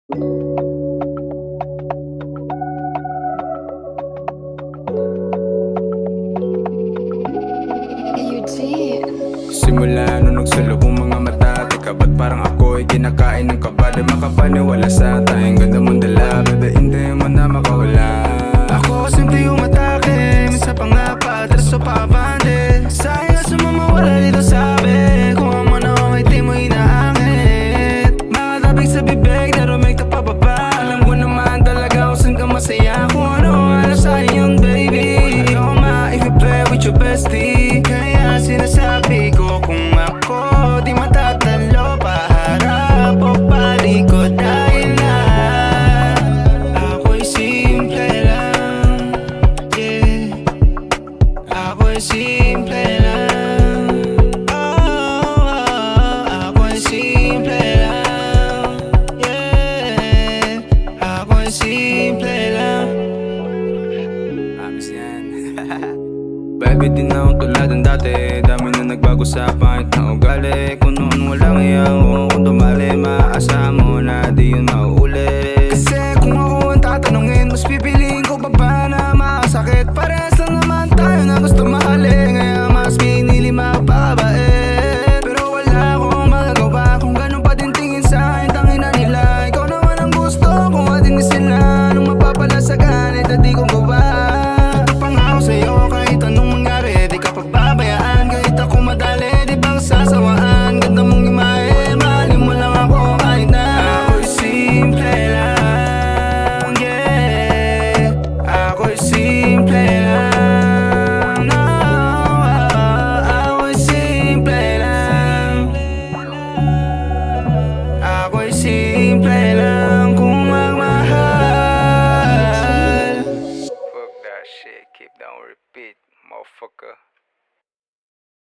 Simula nung nagsulubong mga mata, teka ba't parang ako'y kinakain ng kaba? Di makapaniwala sa tayong ganda mong dala, bebe hindi mo na makawala. Ako simple yung matake, minsan pa nga pa, atras o paabante. Sayang sa mamawala dito sabi, kung ang muna ay di mo inaangit. Mga tabig sa bibig, narumig ka pababa. Alam ko naman talaga kung saan ka masaya, kung ano sa iyong baby. Ayoko ma if you play with your bestie, kaya sinasabi ko kung ako di matatalo, paharap o palikod dahil na ako'y simple lang, yeah. Ako'y simple lang, ako'y simple lang, yeah. Ako'y simple lang. Amis yan. Baby, di na ako tulad ng dati, dami na nagbago sa pangit na ugali. Kung noon walang iyaw, kung dumali, maaasahan mo na di yun mauuli. Kasi kung ako ang tatanungin, mas pipiliin ko pa ba na masakit? Parehas lang naman tayo na gusto mahalin, kaya mas pinili mapabait. Pero wala akong magagawa kung ganun pa din tingin sa akin, tangin na nila. Ikaw naman ang gusto kung atin sila, nung mapapala sa ganit at di kong gawa. Ito pa nga ako sa'yo kahit anong mangyari, di ka pababayaan kahit ako madali, di bang sasawaan? Ganda mong imahe, mahalin mo lang ako kahit na ako'y simple lang, yeah. Ako'y simple lang, no. Ako'y simple lang, ako'y simple lang kung magmahal. Fuck that shit, keep down repeat, motherfucker.